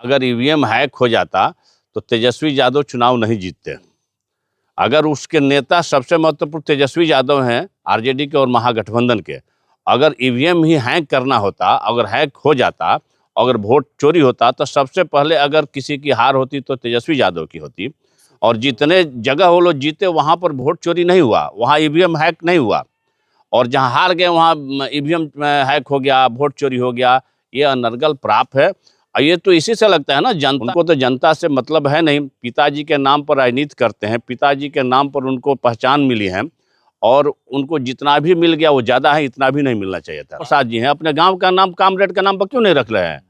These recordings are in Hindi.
अगर ईवीएम हैक हो जाता तो तेजस्वी यादव चुनाव नहीं जीतते। अगर उसके नेता सबसे महत्वपूर्ण तेजस्वी यादव हैं आरजेडी के और महागठबंधन के, अगर ईवीएम ही हैक करना होता, अगर हैक हो जाता, अगर वोट चोरी होता तो सबसे पहले अगर किसी की हार होती तो तेजस्वी यादव की होती। और जितने जगह वो लोग जीते वहाँ पर वोट चोरी नहीं हुआ, वहाँ ईवीएम हैक नहीं हुआ, और जहाँ हार गए वहाँ ईवीएम हैक हो गया, वोट चोरी हो गया। ये अनर्गल प्राप है। और ये तो इसी से लगता है ना, जनता को तो जनता से मतलब है नहीं। पिताजी के नाम पर राजनीति करते हैं, पिताजी के नाम पर उनको पहचान मिली है, और उनको जितना भी मिल गया वो ज़्यादा है, इतना भी नहीं मिलना चाहिए था। प्रसाद जी हैं, अपने गांव का नाम कामरेड के नाम पर क्यों नहीं रख रहे हैं?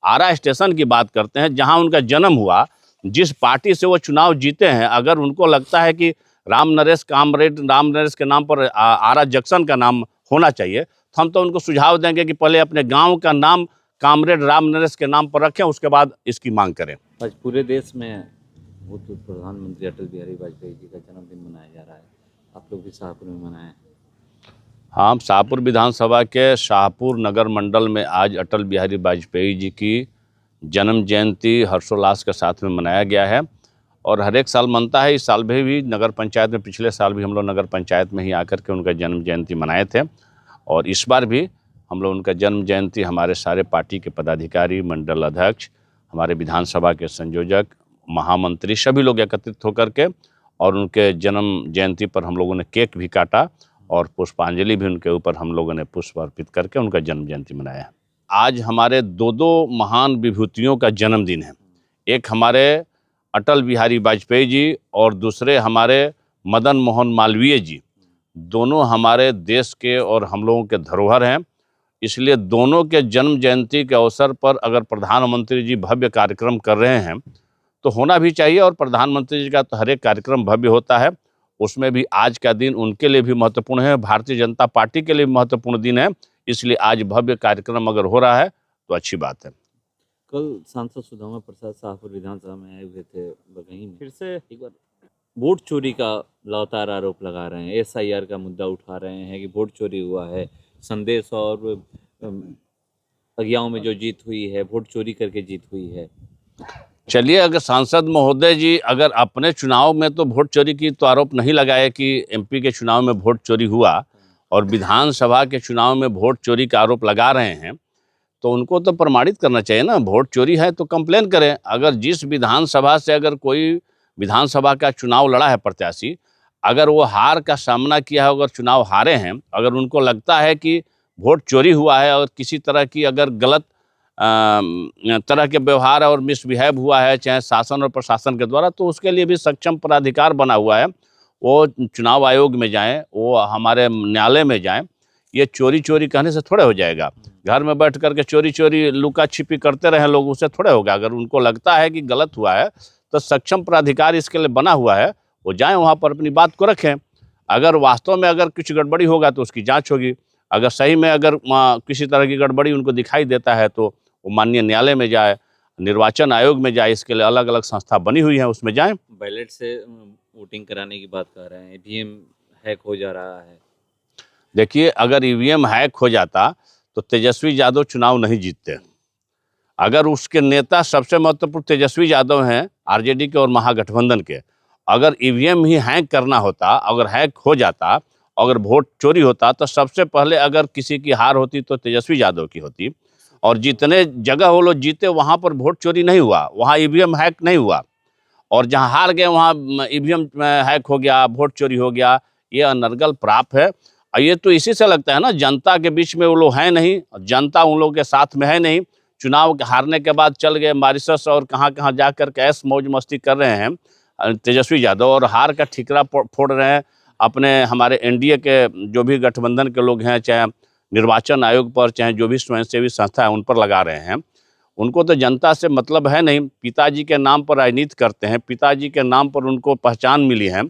आरा स्टेशन की बात करते हैं, जहां उनका जन्म हुआ, जिस पार्टी से वो चुनाव जीते हैं, अगर उनको लगता है कि राम नरेश के नाम पर आरा जंक्शन का नाम होना चाहिए, तो हम तो उनको सुझाव देंगे कि पहले अपने गांव का नाम कामरेड राम नरेश के नाम पर रखें, उसके बाद इसकी मांग करें। आज पूरे देश में भूतपूर्व प्रधानमंत्री अटल बिहारी वाजपेयी जी का जन्मदिन मनाया जा रहा है, आप लोग भी शाहपुर में मनाएं? हाँ, हम शाहपुर विधानसभा के शाहपुर नगर मंडल में आज अटल बिहारी वाजपेयी जी की जन्म जयंती हर्षोल्लास के साथ में मनाया गया है। और हर एक साल मनता है, इस साल भी नगर पंचायत में, पिछले साल भी हम लोग नगर पंचायत में ही आकर के उनका जन्म जयंती मनाए थे, और इस बार भी हम लोग उनका जन्म जयंती हमारे सारे पार्टी के पदाधिकारी, मंडल अध्यक्ष, हमारे विधानसभा के संयोजक, महामंत्री, सभी लोग एकत्रित होकर के और उनके जन्म जयंती पर हम लोगों ने केक भी काटा और पुष्पांजलि भी उनके ऊपर हम लोगों ने पुष्प अर्पित करके उनका जन्म जयंती मनाया। आज हमारे दो महान विभूतियों का जन्मदिन है। एक हमारे अटल बिहारी वाजपेयी जी और दूसरे हमारे मदन मोहन मालवीय जी। दोनों हमारे देश के और हम लोगों के धरोहर हैं। इसलिए दोनों के जन्म जयंती के अवसर पर अगर प्रधानमंत्री जी भव्य कार्यक्रम कर रहे हैं तो होना भी चाहिए, और प्रधानमंत्री जी का तो हर एक कार्यक्रम भव्य होता है, उसमें भी आज का दिन उनके लिए भी महत्वपूर्ण है, भारतीय जनता पार्टी के लिए महत्वपूर्ण दिन है। इसलिए आज भव्य कार्यक्रम अगर हो रहा है तो अच्छी बात है। कल सांसद सुदामा प्रसाद शाहपुर विधानसभा में आए हुए थे बगही में, फिर से एक बार वोट चोरी का लगातार आरोप लगा रहे हैं, एसआईआर का मुद्दा उठा रहे हैं कि वोट चोरी हुआ है, संदेश और अगियाओं में जो जीत हुई है वोट चोरी करके जीत हुई है। चलिए, अगर सांसद महोदय जी अगर अपने चुनाव में तो वोट चोरी की तो आरोप नहीं लगाए कि एमपी के चुनाव में वोट चोरी हुआ, और विधानसभा के चुनाव में वोट चोरी का आरोप लगा रहे हैं, तो उनको तो प्रमाणित करना चाहिए ना। वोट चोरी है तो कंप्लेन करें। अगर जिस विधानसभा से अगर कोई विधानसभा का चुनाव लड़ा है प्रत्याशी, अगर वो हार का सामना किया है, अगर चुनाव हारे हैं, अगर उनको लगता है कि वोट चोरी हुआ है और किसी तरह की अगर गलत तरह के व्यवहार और मिसबिहेव हुआ है, चाहे शासन और प्रशासन के द्वारा, तो उसके लिए भी सक्षम प्राधिकार बना हुआ है। वो चुनाव आयोग में जाएं, वो हमारे न्यायालय में जाएं। ये चोरी चोरी कहने से थोड़े हो जाएगा। घर में बैठ करके चोरी चोरी लुका छिपी करते रहे लोग, उससे थोड़े होगा। अगर उनको लगता है कि गलत हुआ है तो सक्षम प्राधिकार इसके लिए बना हुआ है, वो जाएं वहाँ पर अपनी बात को रखें। अगर वास्तव में अगर कुछ गड़बड़ी होगा तो उसकी जाँच होगी। अगर सही में अगर किसी तरह की गड़बड़ी उनको दिखाई देता है तो वो माननीय न्यायालय में जाए, निर्वाचन आयोग में जाए, इसके लिए अलग अलग संस्था बनी हुई है, उसमें जाएं। बैलेट से वोटिंग कराने की बात कर रहे हैं, ईवीएम हैक हो जा रहा है। देखिए, अगर ईवीएम हैक हो जाता तो तेजस्वी यादव चुनाव नहीं जीतते। अगर उसके नेता सबसे महत्वपूर्ण तेजस्वी यादव हैं आरजेडी के और महागठबंधन के, अगर ईवीएम ही हैक करना होता, अगर हैक हो जाता, अगर वोट चोरी होता, तो सबसे पहले अगर किसी की हार होती तो तेजस्वी यादव की होती। और जितने जगह वो लोग जीते वहाँ पर वोट चोरी नहीं हुआ, वहाँ ईवीएम हैक नहीं हुआ, और जहाँ हार गए वहाँ ईवीएम हैक हो गया, वोट चोरी हो गया। ये अनर्गल प्राप है। और ये तो इसी से लगता है ना, जनता के बीच में वो लोग हैं नहीं, जनता उन लोगों के साथ में है नहीं। चुनाव हारने के बाद चल गए मॉरिशस और कहाँ कहाँ जा कर के ऐश मौज मस्ती कर रहे हैं तेजस्वी यादव, और हार का ठिकरा फोड़ रहे हैं अपने हमारे एनडीए के जो भी गठबंधन के लोग हैं, चाहे निर्वाचन आयोग पर, चाहे जो भी स्वयंसेवी संस्था है उन पर लगा रहे हैं। उनको तो जनता से मतलब है नहीं। पिताजी के नाम पर राजनीति करते हैं, पिताजी के नाम पर उनको पहचान मिली है,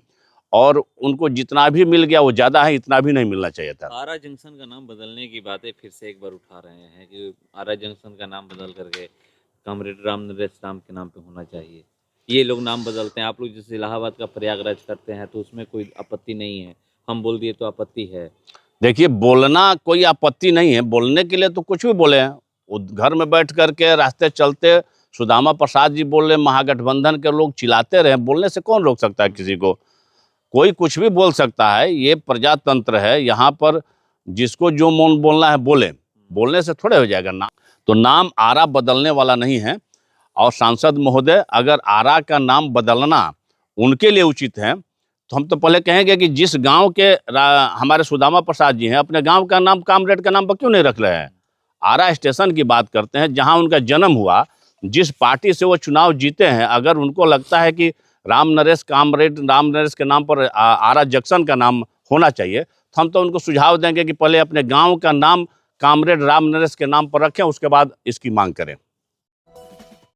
और उनको जितना भी मिल गया वो ज़्यादा है, इतना भी नहीं मिलना चाहिए था। आरा जंक्शन का नाम बदलने की बातें फिर से एक बार उठा रहे हैं कि आरा जंक्शन का नाम बदल करके कामरेड राम नरेश राम के नाम पे होना चाहिए। ये लोग नाम बदलते हैं, आप लोग जैसे इलाहाबाद का प्रयागराज करते हैं तो उसमें कोई आपत्ति नहीं है, हम बोल दिए तो आपत्ति है। देखिए, बोलना कोई आपत्ति नहीं है, बोलने के लिए तो कुछ भी बोले हैं। वो घर में बैठ करके रास्ते चलते सुदामा प्रसाद जी बोल रहे, महागठबंधन के लोग चिल्लाते रहे, बोलने से कौन रोक सकता है किसी को? कोई कुछ भी बोल सकता है, ये प्रजातंत्र है। यहाँ पर जिसको जो मन बोलना है बोले, बोलने से थोड़े हो जाएगा ना। तो नाम आरा बदलने वाला नहीं है। और सांसद महोदय, अगर आरा का नाम बदलना उनके लिए उचित है तो हम तो पहले कहेंगे कि जिस गांव के हमारे सुदामा प्रसाद जी हैं, अपने गांव का नाम कामरेड के नाम पर क्यों नहीं रख रहे हैं? आरा स्टेशन की बात करते हैं, जहां उनका जन्म हुआ, जिस पार्टी से वो चुनाव जीते हैं। अगर उनको लगता है कि राम नरेश के नाम पर आरा जंक्शन का नाम होना चाहिए, तो हम तो उनको सुझाव देंगे कि पहले अपने गाँव का नाम कामरेड राम नरेश के नाम पर रखें, उसके बाद इसकी मांग करें।